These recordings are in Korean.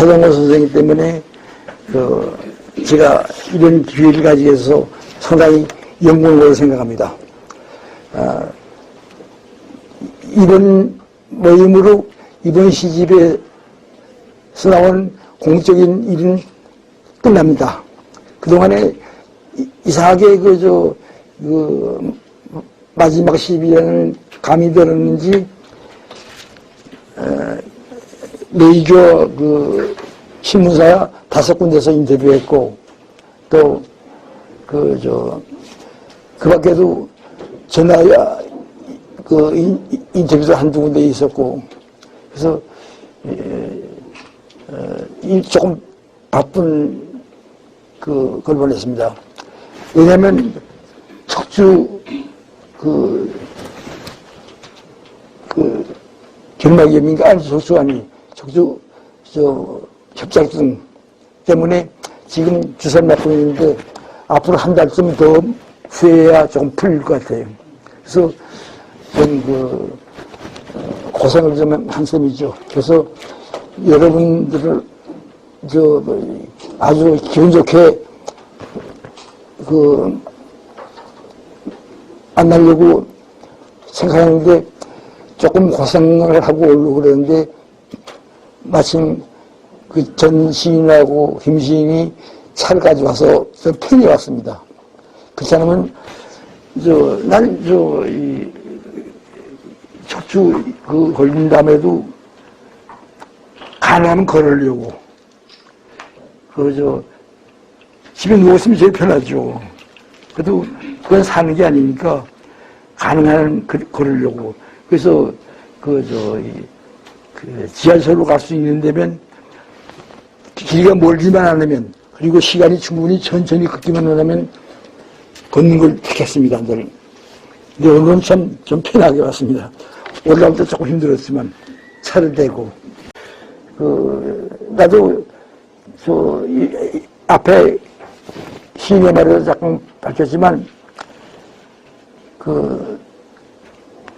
최동호 선생님 때문에 제가 이런 기회를 가지게 해서 상당히 영광으로 생각합니다. 이번 모임으로 이번 시집에서 나온 공적인 일은 끝납니다. 그동안에 이상하게 마지막 시비라는 감이 들었는지 메이저 신문사 5군데서 인터뷰했고 또 그 밖에도 전화 인터뷰도 한두 군데 있었고 그래서 조금 바쁜 걸 보냈습니다. 왜냐하면 척추 결막염인가 아니 척추 아니 척추 협착증 때문에 지금 주사를 맞고 있는데 앞으로 한 달쯤 더 후에야 조금 풀릴 것 같아요. 그래서 좀 고생을 좀 한 셈이죠. 그래서 여러분들을 아주 기분 좋게 만나려고 생각하는데 조금 고생을 하고 오려고 그러는데 마침 전 시인하고 김 시인이 차를 가져와서 저 편히 왔습니다. 그렇지 않으면 난 척추 걸린 다음에도 가능하면 걸으려고 집에 누웠으면 제일 편하죠. 그래도 그건 사는 게 아니니까 가능한 걸으려고. 그래서 지하철로 갈 수 있는 데면 길이가 멀지만 않으면 그리고 시간이 충분히 천천히 걷기만 하면 걷는 걸 택했습니다. 근데 오늘은 참 좀 편하게 왔습니다. 올라올 때 조금 힘들었지만 차를 대고 나도 앞에 시인의 말에도 잠깐 밝혔지만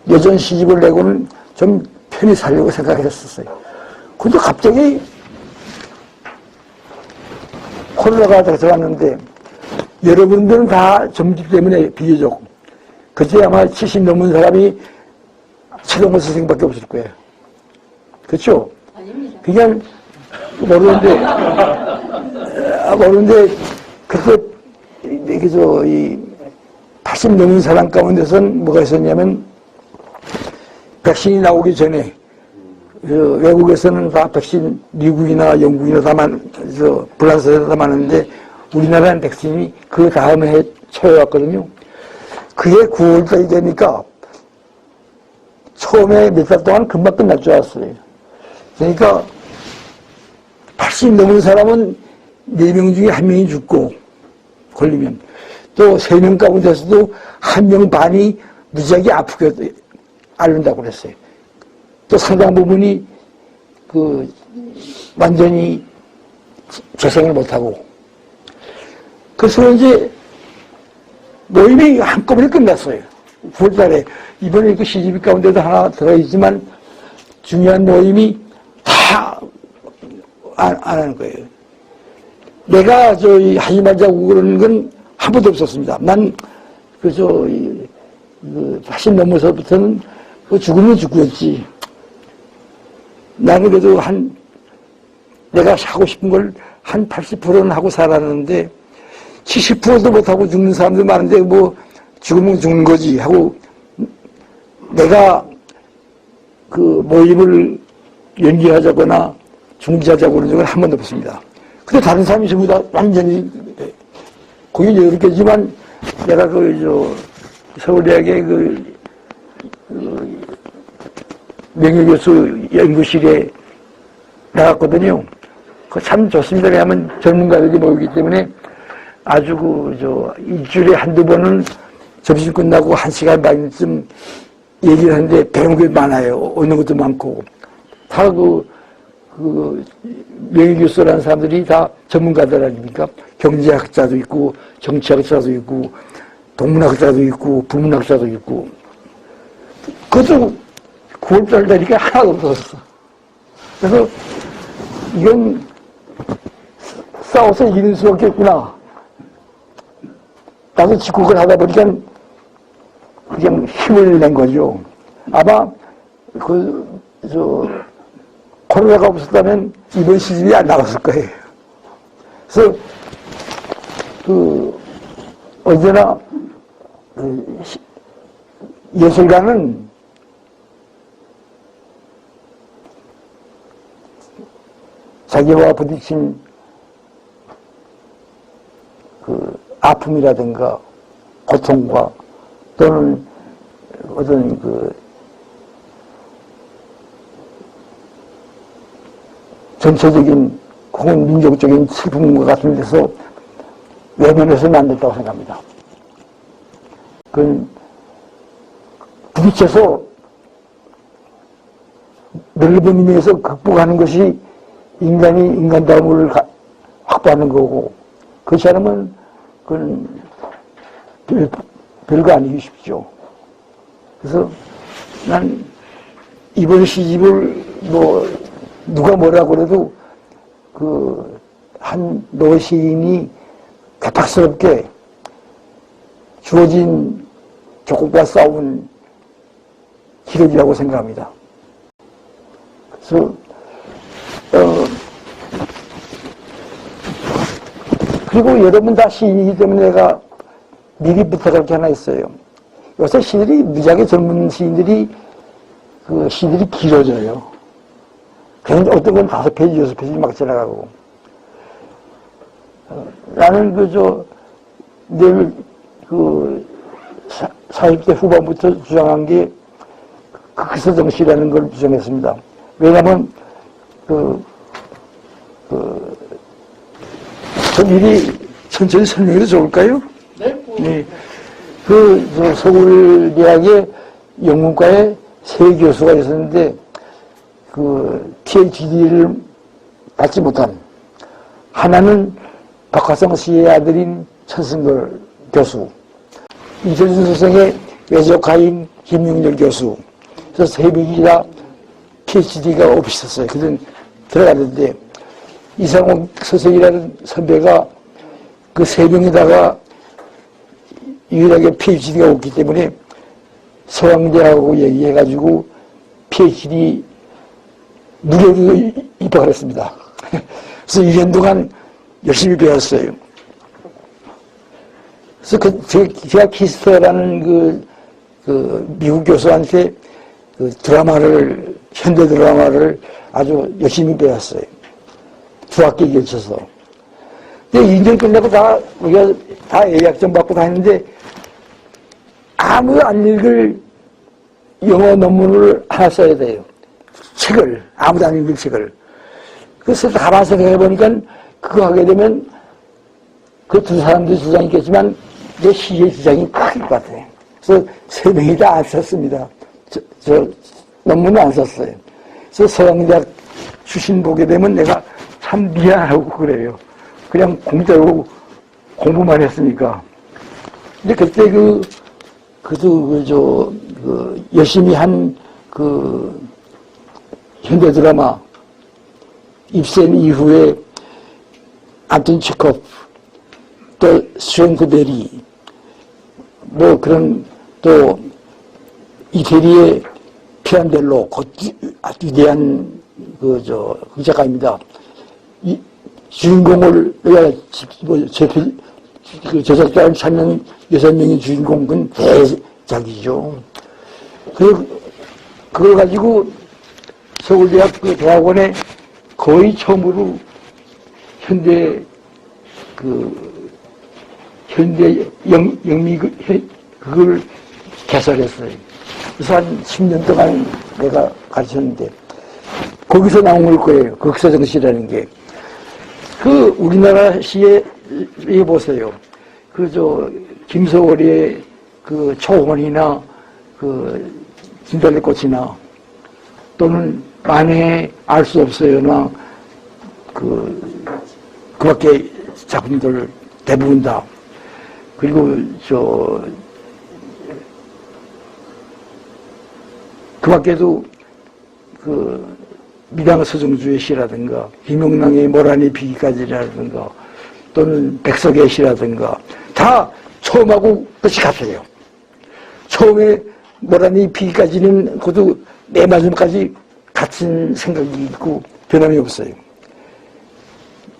예전 시집을 내고는 좀 편히 살려고 생각했었어요. 근데 갑자기 코로나가 들어왔는데 여러분들은 다 점집 때문에 비교적 그때 아마 70 넘은 사람이 최동호 선생님밖에 없을 거예요. 그렇죠? 아닙니다. 그냥 모르는데 그때 이 80 넘은 사람 가운데서는 뭐가 있었냐면 백신이 나오기 전에 외국에서는 다 백신 미국이나 영국이나 불란서에서 다 많은데 우리나라는 백신이 그 다음 해 초에 왔거든요. 그게 9월달이 되니까 처음에 몇 달 동안 금방 끝날 줄 알았어요. 그러니까 80 넘은 사람은 4명 중에 1명이 죽고 걸리면 또 3명 가운데서도 1명 반이 무지하게 아프게 앓는다고 그랬어요. 또 상당 부분이 완전히 재생을 못하고 그래서 이제 모임이 한꺼번에 끝났어요. 9월달에 이번에 시집 가운데도 하나 들어있지만 중요한 모임이 다 안 하는 거예요. 내가 하지 말자고 그러는 건 한 번도 없었습니다. 난 80 넘어서부터는 죽으면 죽겠지. 나는 그래도 내가 하고 싶은 걸 한 80%는 하고 살았는데 70%도 못하고 죽는 사람들 많은데 죽으면 죽는 거지 하고 내가 모임을 연기하자거나 중지하자고 그런 적은 한 번도 없습니다. 근데 다른 사람이 전부 다 완전히 거기 10개지만 내가 서울대학의 명예교수 연구실에 나갔거든요. 그거 참 좋습니다. 왜냐하면 전문가들이 모이기 때문에 아주 일주일에 한두 번은 점심 끝나고 1시간 반쯤 얘기를 하는데 배운 게 많아요. 얻는 것도 많고. 다 명예교수라는 사람들이 다 전문가들 아닙니까? 경제학자도 있고, 정치학자도 있고, 동문학자도 있고, 부문학자도 있고. 그것도 9월달 되니까 하나도 없었어. 그래서 이건 싸워서 이길 수 없겠구나. 나도 집국을 하다 보니까 그냥 힘을 낸 거죠. 아마 코로나가 없었다면 이번 시즌이 안 나갔을 거예요. 그래서 언제나 예술가는 자기와 부딪힌 아픔이라든가 고통과 또는 어떤 전체적인 혹은 민족적인 슬픔과 같은 데서 외면해서는 안 된다고 생각합니다. 그건 부딪혀서 넓은 의미에서 극복하는 것이 인간이 인간다움을 확보하는 거고, 그렇지 않으면 그건 별거 아니기 쉽죠. 그래서 난 이번 시집을 누가 뭐라고 그래도 한 노시인이 개팍스럽게 주어진 조건과 싸운 기록이라고 생각합니다. 그래서 그리고 여러분 다 시인이기 때문에 내가 미리 부탁할 게 하나 있어요. 요새 시들이 무지하게 젊은 시인들이 시들이 길어져요. 그냥 어떤 건 5페이지, 6페이지 막 지나가고. 나는 늘 40대 후반부터 주장한 게 극서정시라는 걸 주장했습니다. 왜냐하면 미리 천천히 설명해도 좋을까요? 네. 서울대학의 영문과에 세 교수가 있었는데, PhD를 받지 못한, 하나는 박화성 씨의 아들인 천승걸 교수, 이철준 선생의 외조카인 김용렬 교수, 그래서 세 명이 다 PhD가 없었어요. 그전 들어갔는데, 이상옥 선생이라는 선배가 그 세 명에다가 유일하게 PhD가 없기 때문에 서강대하고 얘기해가지고 PhD 무료로 입학을 했습니다. 그래서 1년 동안 열심히 배웠어요. 그래서 제가 키스터라는 미국 교수한테 현대 드라마를 아주 열심히 배웠어요. 2학기 걸쳐서. 근데 2년 끝나고 우리가 다 예약점 받고 다녔는데, 아무도 안 읽을 영어 논문을 하나 써야 돼요. 책을, 아무도 안 읽을 책을. 그래서 가만히 생각해보니까 그거 하게 되면 그 두 사람도 주장이 있겠지만 내 시의 주장이 클 것 같아요. 그래서 세 명이 다 안 썼습니다. 저 논문을 안 썼어요. 그래서 서강대학 출신 보게 되면 내가 참 미안하고 그래요. 그냥 공짜로 공부만 했으니까. 근데 그때 열심히 한 현대 드라마 입센 이후에 안톤 체코프, 또 스트랭크베리, 또 이태리의 피란델로, 아주 위대한 작가입니다. 이 주인공을 제작자를 찾는 6명의 주인공은 대작이죠. 그걸 가지고 서울대학 대학원에 거의 처음으로 현대 영미 그걸 개설했어요. 그래서 한 10년 동안 내가 가르쳤는데, 거기서 나온 걸 거예요. 극서정시라는 게. 우리나라 시에 보세요. 김소월의 초혼이나 진달래꽃이나 또는 만에 알 수 없어요나 그밖에 작품들 대부분 다. 그리고 그밖에도 미당 서정주의 시라든가 김용남의 모란의 비기까지라든가 또는 백석의 시라든가 다 처음하고 끝이 같아요. 처음에 모란이 피기까지는 그것도 맨 마지막까지 같은 생각이 있고 변함이 없어요.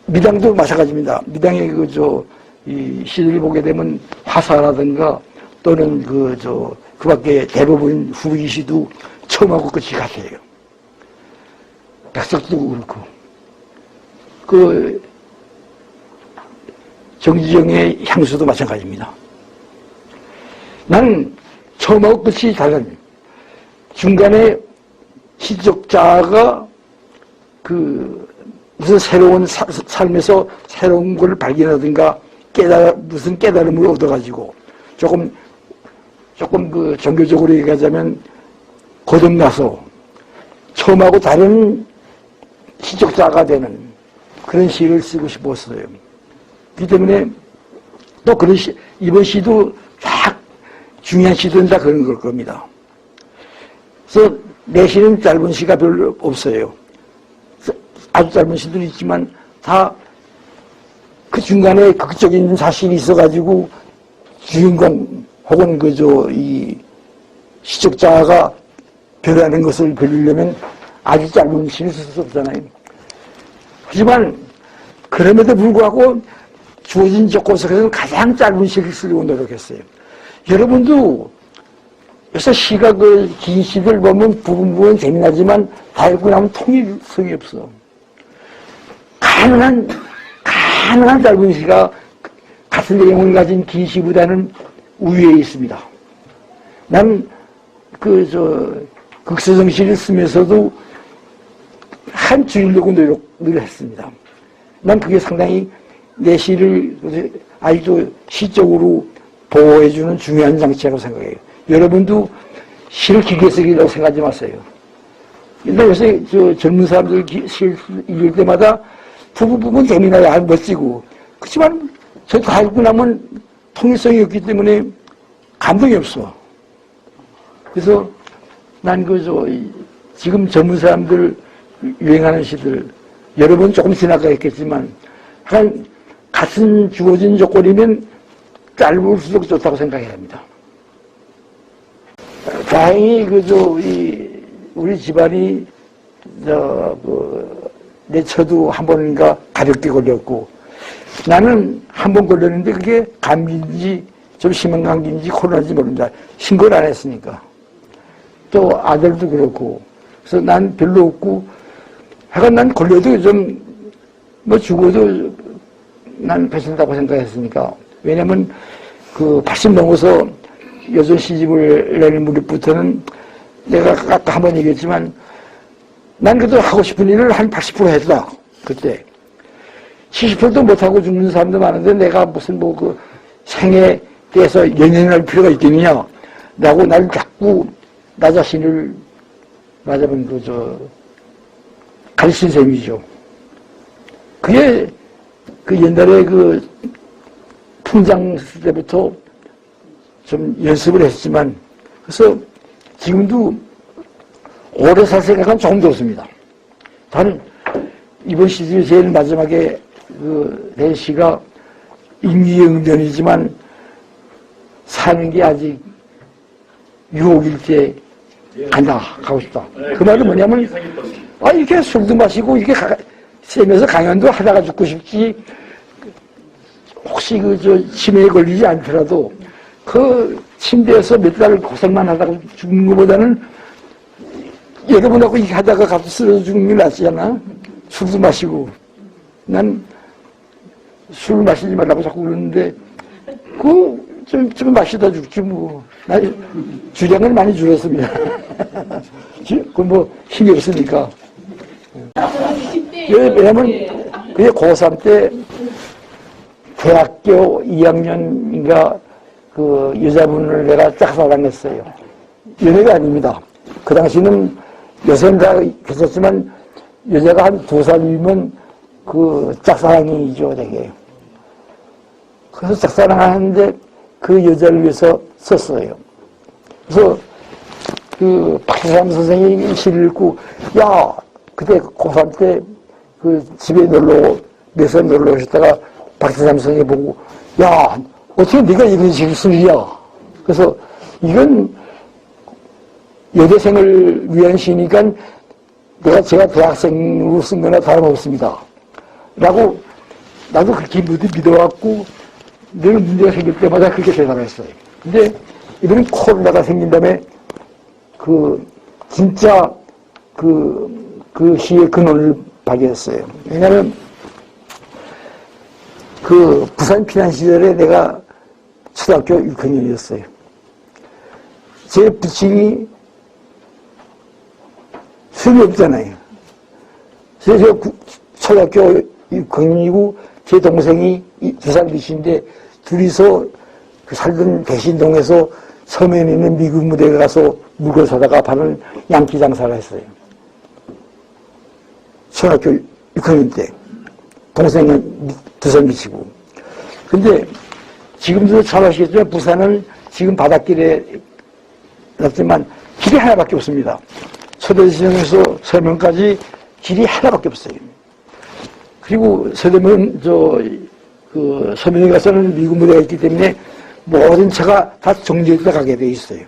미당도 마찬가지입니다. 미당의 이 시를 보게 되면 화사라든가 또는 그 밖에 대부분 후기 시도 처음하고 끝이 같아요. 백석도 그렇고. 정지정의 향수도 마찬가지입니다. 나는 처음하고 끝이 달라요. 중간에 시적자가 무슨 새로운 삶에서 새로운 걸 발견하든가 무슨 깨달음을 얻어가지고 조금 종교적으로 얘기하자면 거듭나서 처음하고 다른 시적자가 되는 그런 시를 쓰고 싶었어요. 그렇기 때문에 또 이번 시도 딱 중요한 시들은 다 그런 걸 겁니다. 그래서 내 시는 짧은 시가 별로 없어요. 아주 짧은 시도 있지만 다 그 중간에 극적인 사실이 있어가지고 주인공 혹은 이 시적자가 변하는 것을 그리려면 아주 짧은 시를 쓸 수 없잖아요. 하지만 그럼에도 불구하고 주어진 조건 속에서는 가장 짧은 시를 쓰려고 노력했어요. 여러분도 요새 시가 긴 시들 보면 부분 재미나지만 다 읽고 나면 통일성이 없어. 가능한 짧은 시가 같은 내용을 가진 긴 시보다는 우위에 있습니다. 난 극서정 시를 쓰면서도 한 줄이려고 노력을 했습니다. 난 그게 상당히 내 시를 아직도 시적으로 보호해주는 중요한 장치라고 생각해요. 여러분도 시를 길게 쓰기라고 생각하지 마세요. 근데 요새 젊은 사람들 시 읽을 때마다 부분 재미나야 멋지고 그렇지만 저 다 읽고 나면 통일성이 없기 때문에 감동이 없어. 그래서 난 지금 젊은 사람들 유행하는 시들 여러분 조금 지나가겠지만 같은 주어진 조건이면 짧을수록 좋다고 생각해야 합니다. 다행히 우리 집안이 내처도 한 번인가 가볍게 걸렸고 나는 한 번 걸렸는데 그게 감기인지 좀 심한 감기인지 코로나인지 모릅니다. 신고를 안 했으니까. 또 아들도 그렇고 그래서 난 별로 없고 하여간 난 걸려도 죽어도 난 괜찮다고 생각했으니까. 왜냐면 80 넘어서 여전 시집을 내는 무렵부터는 내가 아까 한번 얘기했지만 난 그래도 하고 싶은 일을 한 80% 했다. 그때. 70%도 못하고 죽는 사람도 많은데 내가 무슨 생에 대해서 연연할 필요가 있겠느냐. 라고 날 자꾸 나 자신을 말하자면 가르친 셈이죠. 그게 옛날에 풍장 쓸 때부터 좀 연습을 했지만 그래서 지금도 오래 살 생각은 조금 들었습니다. 다른 이번 시즌 제일 마지막에 내 시가 임기응변이지만 사는 게 아직 유혹일 때 간다 가고 싶다. 그 말은 뭐냐면 이렇게 술도 마시고 이렇게 세면서 강연도 하다가 죽고 싶지 혹시 치매에 걸리지 않더라도 침대에서 몇 달 고생만 하다가 죽는 것보다는 여러분하고 이렇게 하다가 갑자기 쓰러져 죽는 게 낫지 않아? 술도 마시고. 난 술 마시지 말라고 자꾸 그러는데, 좀 마시다 죽지 뭐. 나 주량을 많이 줄였습니다. 힘이 없으니까. 왜냐면, 그게 고3 때 대학교 2학년인가 여자분을 내가 짝사랑했어요. 연애가 아닙니다. 그 당시는 요새는 다 괜찮지만 여자가 한 2살 위면 짝사랑이죠, 되게. 그래서 짝사랑하는데 그 여자를 위해서 썼어요. 그래서 박수삼 선생님이 시를 읽고, 그때 고3 때 집에 매선 놀러 오셨다가 박태삼 선생이 보고, 야, 어떻게 네가 이런 식으로 쓰느냐. 그래서 이건 여대생을 위한 시니까 제가 대학생으로 쓴 거나 다름없습니다. 라고, 나도 그렇게 믿어왔고, 늘 문제가 생길 때마다 그렇게 대답했어요. 근데 이번엔 코로나가 생긴 다음에 진짜 그 시의 근원을 발견했어요. 왜냐면 부산 피난 시절에 내가 초등학교 6학년이었어요. 제 부친이 수업이 없잖아요. 그래서 초등학교 6학년이고 제 동생이 2살 밑인데 둘이서 살던 대신동에서 서면에 있는 미국 무대에 가서 물건 사다가 파는 양키 장사를 했어요. 초등학교 6학년 때. 동생은 2살 밑이고. 근데 지금도 잘 아시겠지만 부산은 지금 바닷길에 났지만 길이 하나밖에 없습니다. 서대시장에서 서면까지 길이 하나밖에 없어요. 그리고 서대문 서면에 가서는 미국 무대가 있기 때문에 모든 차가 다 정지해서 가게 돼 있어요.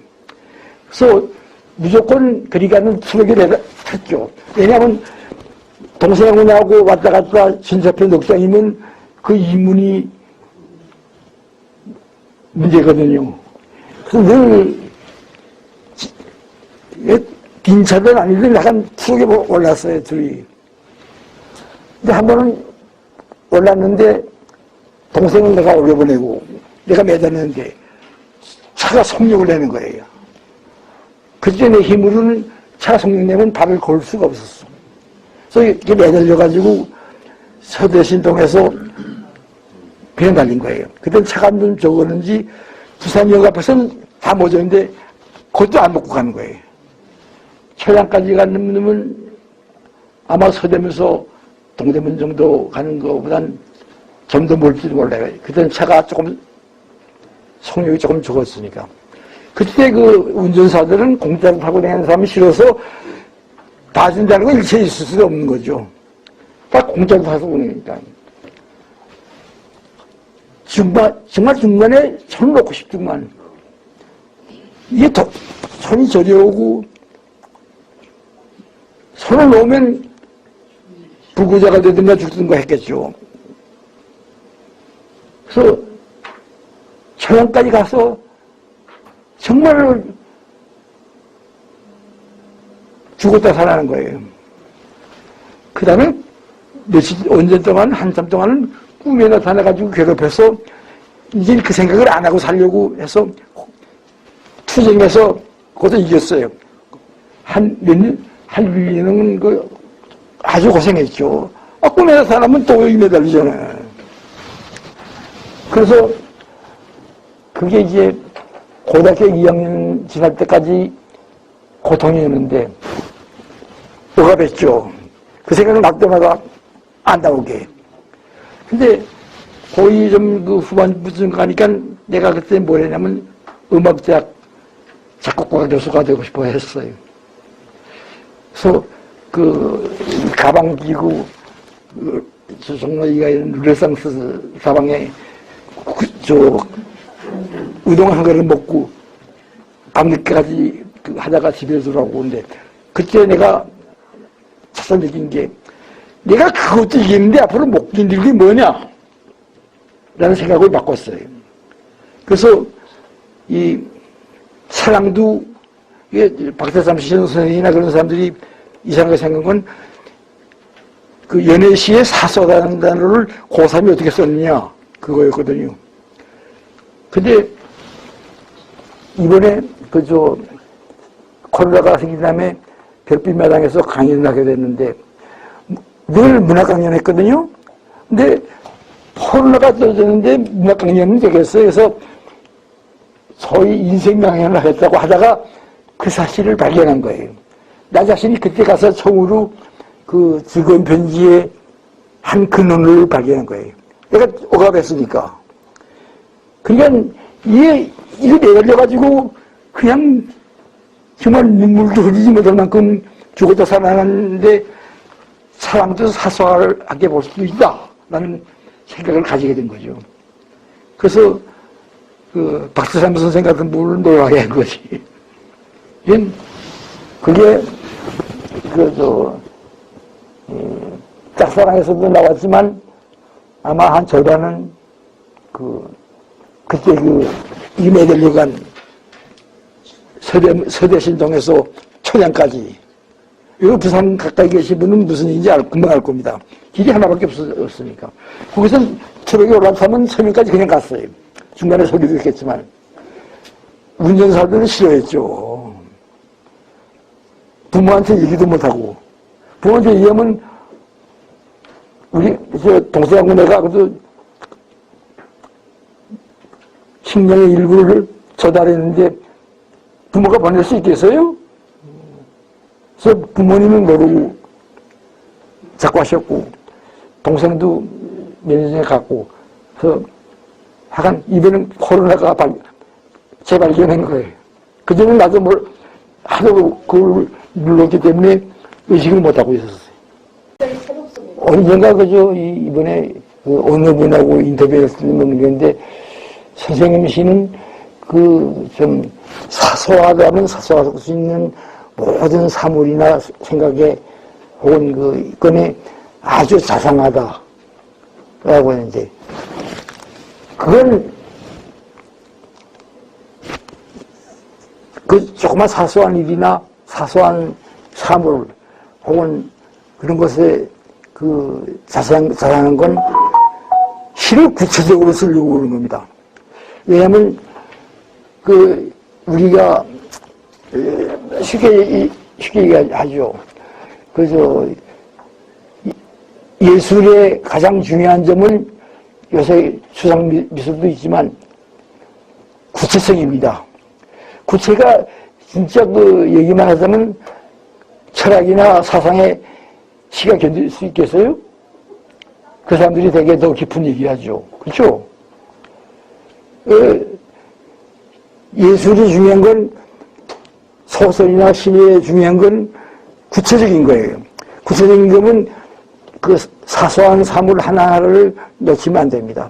그래서 무조건 그리 가는 트럭에 탔죠. 왜냐하면 동생하고 나하고 왔다 갔다 신사편 넉장이면 그 이문이 문제거든요. 그래서 늘 빈 차든 아니든 약간 트럭에 올랐어요, 둘이. 근데 한 번은 올랐는데 동생은 내가 올려보내고 내가 매달렸는데 차가 속력을 내는 거예요. 그때 내 힘으로는 차가 속력 내면 발을 걸 수가 없었어. 그래서 이렇게 매달려가지고 서대신동에서 그냥 달린 거예요. 그때 차가 좀 적었는지 부산역 앞에서는 다 모였는데 그것도 안 먹고 가는 거예요. 초량까지 가는 놈은 아마 서대면서 동대문 정도 가는 것보단 좀 더 멀지도 몰라요. 그때는 차가 속력이 조금 적었으니까. 그때 운전사들은 공짜로 타고 다니는 사람이 싫어서 봐준다는 건 일체 있을 수가 없는 거죠. 다 공짜로 타서 오니까. 정말 중간에 손을 놓고 싶지만, 이게 손이 저려오고, 손을 놓으면 불구자가 되든가 죽든가 했겠죠. 그래서 초양까지 가서 정말 죽었다 살아나는 거예요. 그 다음에 언제 동안, 한참 동안은 꿈에 나타나가지고 괴롭혀서 이제 그 생각을 안 하고 살려고 해서 투쟁해서 그것도 이겼어요. 한 1년은 아주 고생했죠. 꿈에 나타나면 또 여기 매달리잖아요. 그래서 그게 이제 고등학교 2학년 지날 때까지 고통이었는데 억압했죠. 그 생각은 날 때마다 안 나오게. 근데 고2 후반부쯤 가니까 내가 그때 뭘 했냐면 음악대학 작곡가 교수가 되고 싶어 했어요. 그래서 가방 끼고 정말이가 있는 르네상스 사방에 우동 한 그릇 먹고 밤늦게까지 하다가 집에 돌아오는데 그때 내가 첫째 느낀 게 내가 그것도 이기는데 앞으로 못 견딜 게 뭐냐 라는 생각을 바꿨어요. 그래서 이 사랑도 박태삼 선생이나 그런 사람들이 이상하게 생각한 건 연애시에 사소라는 단어를 고3이 어떻게 썼느냐 그거였거든요. 근데 이번에 코로나가 생긴 다음에 별빛마당에서 강연을 하게 됐는데 늘 문학 강연했거든요. 근데 코로나가 떨어졌는데 문학 강연은 되겠어요. 그래서 소위 인생 강연을 하겠다고 하다가 그 사실을 발견한 거예요. 나 자신이 그때 가서 처음으로 즐거운 편지의 한 근원을 발견한 거예요. 내가 억압했으니까. 그러니까 이거 내걸려가지고 그냥 정말 눈물도 흘리지 못할 만큼 죽었다 살아났는데 사랑도 사소하게 볼 수도 있다. 라는 생각을 가지게 된 거죠. 그래서 그 박수삼 선생 같은 분을 놀라게 한 거지. 그게 짝사랑에서도 나왔지만 아마 한 절반은 그때 임해들려 간 서대신동에서 초량까지, 이거 부산 가까이 계신 분은 무슨 일인지 금방 알 겁니다. 길이 하나밖에 없으니까. 거기서 트럭에 올라타면 서면까지 그냥 갔어요. 중간에 소리도 있겠지만. 운전사들은 싫어했죠. 부모한테 얘기도 못하고. 부모한테 얘기하면, 동생하고 내가 그래도 식량의 일부를 전달했는데 부모가 보낼 수 있겠어요? 그래서 부모님은 모르고 자꾸 하셨고, 동생도 몇 년 전에 갔고, 그래서 하여간 이번엔 코로나가 재발견한 거예요. 그전에는 나도 하도 그걸 눌렀기 때문에 의식을 못하고 있었어요. 언젠가 이번에 어느 분하고 인터뷰했을 때 모르겠는데, 선생님이시는 좀 사소하다면 사소할 수 있는 모든 사물이나 생각에 혹은 건에 아주 자상하다. 라고 했는데, 그건 조그만 사소한 일이나 사소한 사물 혹은 그런 것에 자상한 건 실을 구체적으로 쓰려고 그러는 겁니다. 왜냐하면 우리가 쉽게 얘기하죠. 예술의 가장 중요한 점은 요새 추상 미술도 있지만 구체성입니다. 구체가 진짜 얘기만 하자면 철학이나 사상의 시가 견딜 수 있겠어요? 그 사람들이 되게 더 깊은 얘기하죠. 그렇죠? 예술이 중요한 건, 소설이나 시에 중요한 건 구체적인 거예요. 구체적인 거면 사소한 사물 하나를 놓치면 안 됩니다.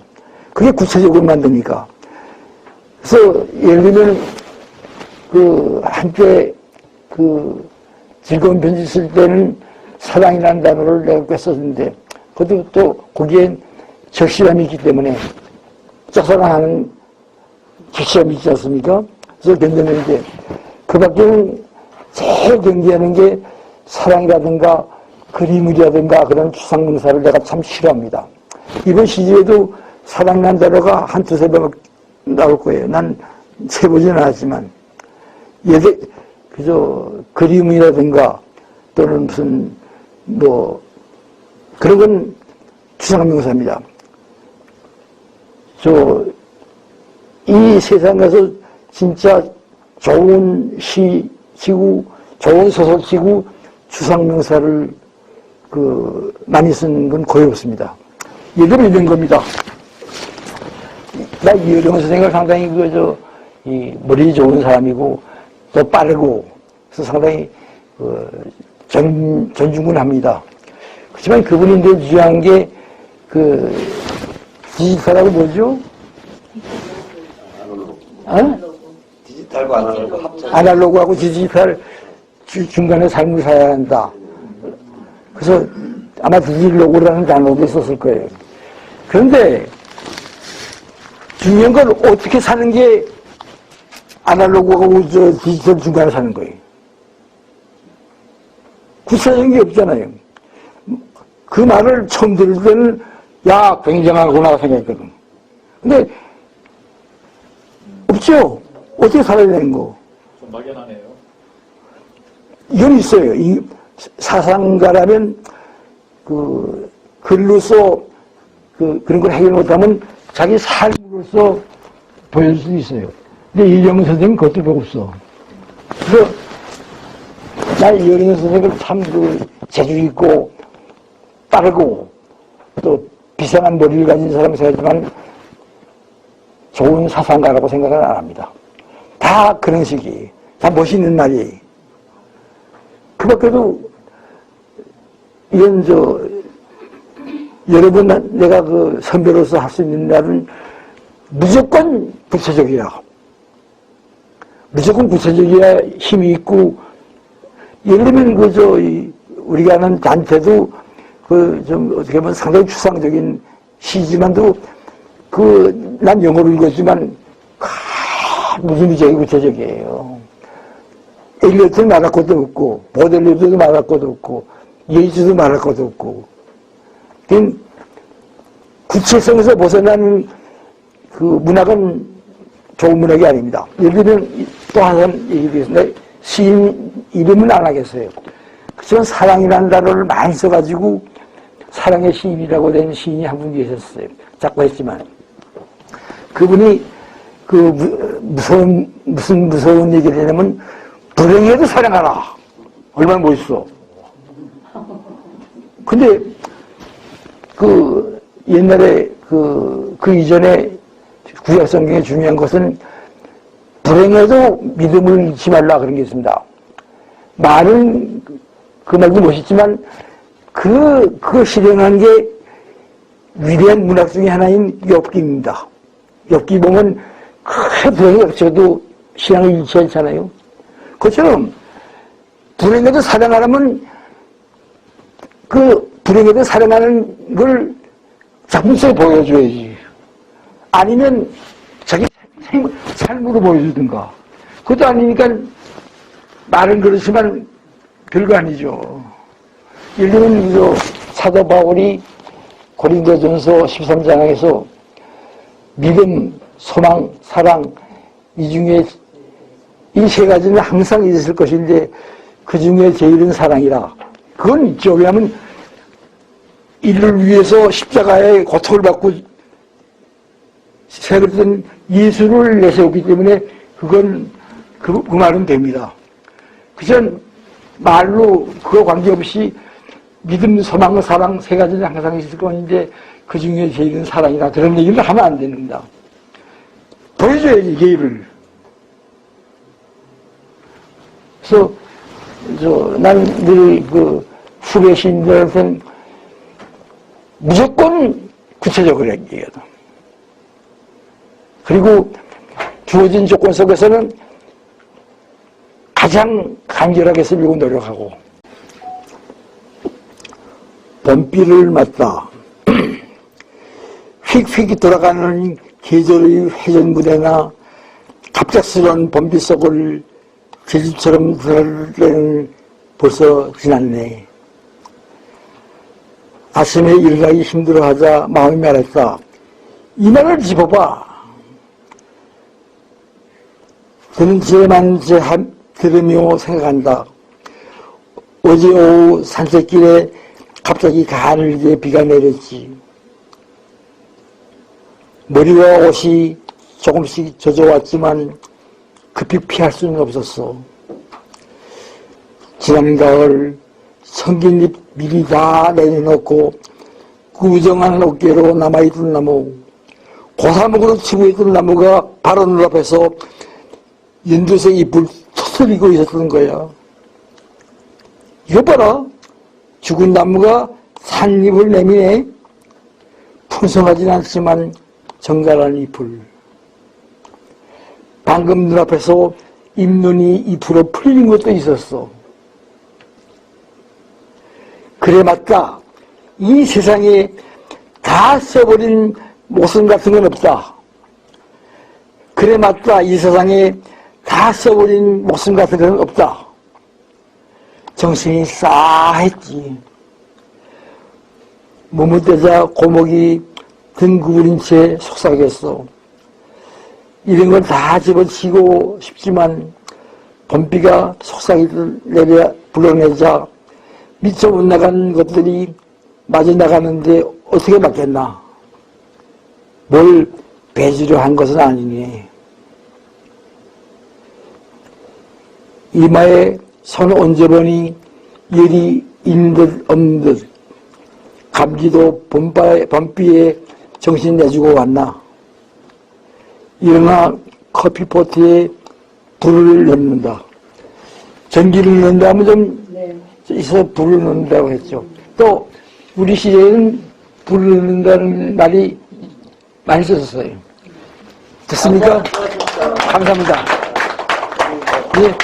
그게 구체적으로 만드니까. 그래서 예를 들면 한때 즐거운 편지 쓸 때는 사랑이라는 단어를 내가 꽤 썼는데, 그것도 또 거기엔 적시감이 있기 때문에 짝사랑하는 적시감이 있지 않습니까? 그래서 견뎌내는데, 그 밖에는 제일 경계하는 게 사랑이라든가 그림이라든가 그런 추상명사를 내가 참 싫어합니다. 이번 시집에도 사랑이라는 단어가 한 두세 번 나올 거예요. 난 세보지는 않았지만. 그저 그림이라든가 또는 무슨 그런 건 추상명사입니다. 이 세상에서 진짜 좋은 시치고 좋은 소설치고 추상명사를 많이 쓰는 건 거의 없습니다. 예를 들어 이런 겁니다. 나 이효령 선생을 상당히 머리 좋은 사람이고 또 빠르고 그래서 상당히 존중을 합니다. 그렇지만 그분이 늘 주장한 게 디지털하고 뭐죠? 디지털과 아날로그 합작. 아날로그하고 디지털 중간에 삶을 살아야 한다. 그래서 아마 디지로그라는 단어도 썼을 거예요. 그런데 중요한 건 어떻게 사는 게 아날로그하고 디지털 중간에 사는 거예요. 구체적인 게 없잖아요. 그 말을 처음 들을 때는 야, 굉장하구나 생각했거든. 근데 없죠. 어떻게 살아야 되는 거? 좀 막연하네요. 이건 있어요. 이 사상가라면 글로서 그런 걸 해결 못하면 자기 삶으로서 보여줄 수 있어요. 근데 이정은 선생님은 그것도 별로 없어. 그래서 난 이정은 선생님을 참 재주 있고 빠르고 또 비상한 머리를 가진 사람이 생각하지만 좋은 사상가라고 생각을 안 합니다. 다 그런 식이, 다 멋있는 말이. 그 밖에도 이런 여러분, 내가 그 선배로서 할 수 있는 말은 무조건 구체적이야. 무조건 구체적이야 힘이 있고, 예를 들면 우리가 하는 단태도 좀 어떻게 보면 상당히 추상적인 시지만도 난 영어를 읽었지만 무지무지하게 구체적이에요. 엘리어트는 말할 것도 없고, 보델리어도 말할 것도 없고, 예이츠도 말할 것도 없고. 구체성에서 벗어나는 그 문학은 좋은 문학이 아닙니다. 예를 들면 또 한 사람 얘기드리겠습니다. 시인 이름은 안 하겠어요. 그렇지만 사랑이라는 단어를 많이 써가지고 사랑의 시인이라고 된 시인이 한 분 계셨어요. 작가했지만 그분이 무슨 무서운 얘기를 하냐면 불행해도 사랑하라. 얼마나 멋있어. 근데 옛날에 그 이전에 구약 성경에 중요한 것은 불행해도 믿음을 잃지 말라 그런 게 있습니다. 말은 그 말도 멋있지만 그 실행한 게 위대한 문학 중에 하나인 욥기입니다. 욥기 보면 큰 불행이 닥쳐도 신앙을 잃지 않잖아요. 그것처럼 불행해도 사랑하려면 불행해도 사랑하는 걸 작품 속에 보여줘야지. 아니면 자기 삶으로 보여주든가. 그것도 아니니까 말은 그렇지만 별거 아니죠. 예를 들면 사도 바울이 고린도전서 13장에서 믿음, 소망, 사랑 이 중에 이 세 가지는 항상 있을 것인데 그 중에 제일은 사랑이라. 그건 있죠. 왜냐하면 이를 위해서 십자가의 고통을 받고 세웠던 예수를 내세웠기 때문에 그 말은 됩니다. 그전 말로 그거 관계없이 믿음, 소망, 사랑 세 가지는 항상 있을 것인데 그 중에 제일은 사랑이다. 그런 얘기를 하면 안 됩니다. 보여줘야지, 예의를. 그래서 난 늘 후배 시인들한테는 무조건 구체적으로 얘기하다. 그리고 주어진 조건 속에서는 가장 간결하게 쓰려고 노력하고. 봄비를 맞다. 휙휙 돌아가는 계절의 회전무대나 갑작스러운 봄비 속을 제주처럼 들어갈 때는 벌써 지났네. 아침에 일어나기 힘들어하자 마음이 말했다. 이 말을 짚어봐. 그는 제만 들으며 생각한다. 어제 오후 산책길에 갑자기 가늘게 비가 내렸지. 머리와 옷이 조금씩 젖어왔지만 급히 피할 수는 없었어. 지난 가을 성긴잎 미리 다 내려놓고 구정한 어깨로 남아있던 나무, 고사목으로 치고 있던 나무가 바로 눈앞에서 연두색 잎을 터뜨리고 있었던 거야. 이거 봐라. 죽은 나무가 산잎을 내미네. 풍성하진 않지만 정갈한 잎을. 방금 눈앞에서 잎눈이 잎으로 풀린 것도 있었어. 그래 맞다. 이 세상에 다 써버린 모순 같은 건 없다. 그래 맞다. 이 세상에 다 써버린 모순 같은 건 없다. 정신이 싸했지. 머뭇대자 고목이 등 구부린 채 속삭였어. 이런 걸 다 집어치고 싶지만 봄비가 속삭이듯 불어내자 미처 못 나간 것들이 마저 나가는데 어떻게 맞겠나. 뭘 배주려 한 것은 아니니. 이마에 손 얹어보니 열이 있는 듯 없는 듯. 감기도 봄비에 정신 내주고 왔나. 일어나 커피포트에 불을 넣는다. 전기를 넣는다 하면 좀 있어서 불을 넣는다고 했죠. 또 우리 시대에는 부른다는 말이 많이 써졌어요. 됐습니까? 감사합니다. 예.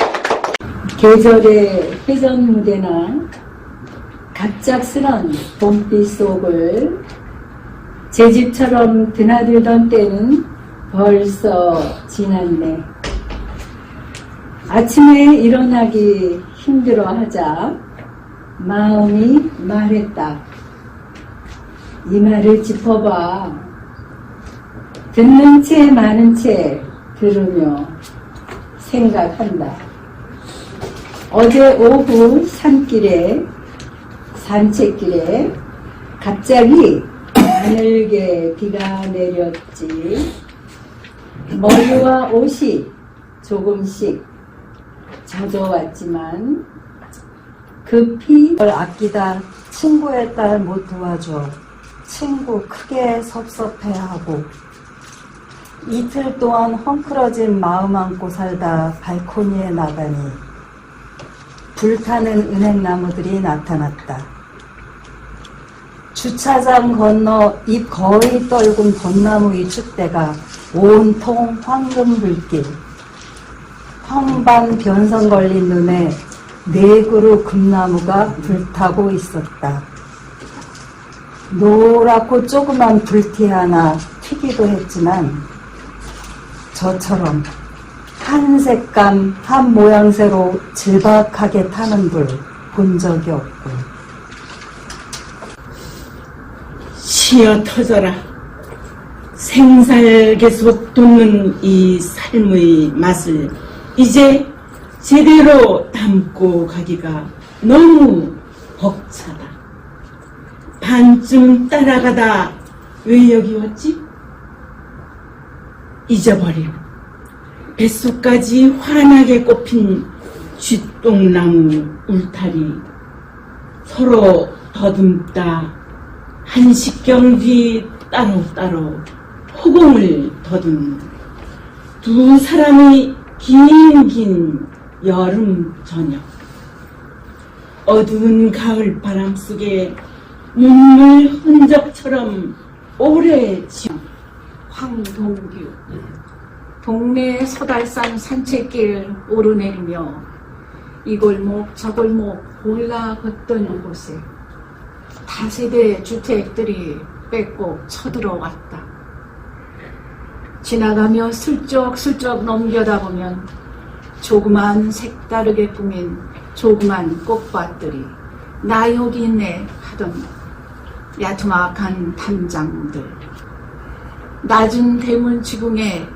계절의 회전 무대나 갑작스런 봄비 속을 제 집처럼 드나들던 때는 벌써 지났네. 아침에 일어나기 힘들어하자 마음이 말했다. 이 말을 짚어봐. 듣는 채 많은 채 들으며 생각한다. 어제 오후 산책길에 갑자기 가늘게 비가 내렸지. 머리와 옷이 조금씩 젖어왔지만 급히 걸 아끼다 친구의 딸 못 도와줘 친구 크게 섭섭해하고 이틀 동안 헝클어진 마음 안고 살다 발코니에 나가니 불타는 은행나무들이 나타났다. 주차장 건너 잎 거의 떨군 벚나무 이축대가 온통 황금불길. 황반 변성 걸린 눈에 네 그루 금나무가 불타고 있었다. 노랗고 조그만 불티 하나 튀기도 했지만 저처럼 한 색감 한 모양새로 질박하게 타는 불 본 적이 없고. 쉬어 터져라. 생살 계속 돋는 이 삶의 맛을 이제 제대로 담고 가기가 너무 벅차다. 반쯤 따라가다 왜 여기 왔지? 잊어버린 뱃속까지 환하게 꼽힌 쥐똥나무 울타리 서로 더듬다 한식경 뒤 따로따로 호공을 더듬는 두 사람이 긴 여름 저녁 어두운 가을 바람 속에 눈물 흔적처럼 오래 지어 황동규 동네 소달산 산책길 오르내리며 이 골목 저 골목 골라 걷던 곳에 다세대 주택들이 빼곡 쳐들어왔다. 지나가며 슬쩍슬쩍 넘겨다보면 조그만 색다르게 꾸민 조그만 꽃밭들이 나 여기 있네 하던 야투막한 담장들, 낮은 대문 지붕에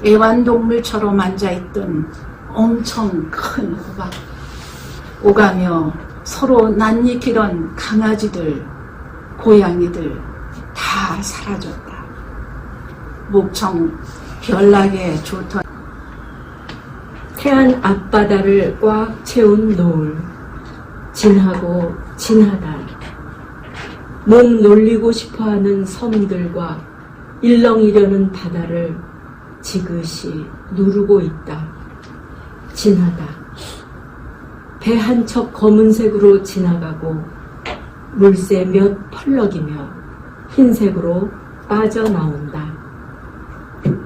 애완동물처럼 앉아있던 엄청 큰 호박, 오가며 서로 낯익히던 강아지들, 고양이들 다 사라졌다. 목청 별나게 좋던 태안 앞바다를 꽉 채운 노을, 진하고 진하다. 몸 놀리고 싶어하는 섬들과 일렁이려는 바다를 지그시 누르고 있다. 진하다. 배 한 척 검은색으로 지나가고 물새 몇 펄럭이며 흰색으로 빠져나온다.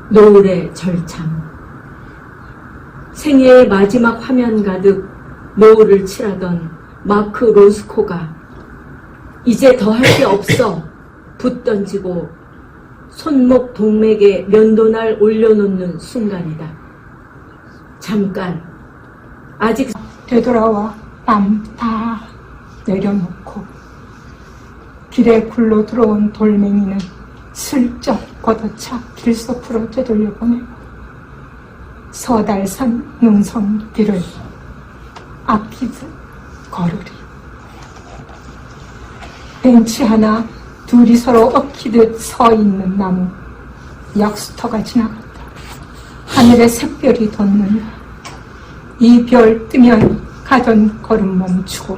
노을의 절창. 생애의 마지막 화면 가득 노을을 칠하던 마크 로스코가 이제 더 할 게 없어 붓 던지고 손목 동맥에 면도날 올려놓는 순간이다. 잠깐 아직 되돌아와 땀 다 내려놓고 길에 굴러 들어온 돌멩이는 슬쩍 걷어차 길속으로 되돌려보내고 서달산 능선 길을 아끼듯 걸으리. 벤치 하나 둘이 서로 엉키듯 서 있는 나무 약수터가 지나갔다. 하늘에 샛별이 돋는다. 이 별 뜨면 가던 걸음 멈추고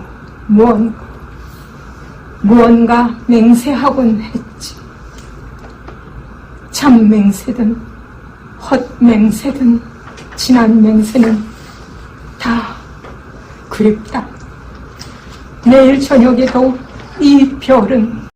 무언가 맹세하곤 했지. 참 맹세든 헛맹세든 지난 맹세는 다 그립다. 내일 저녁에도 이 별은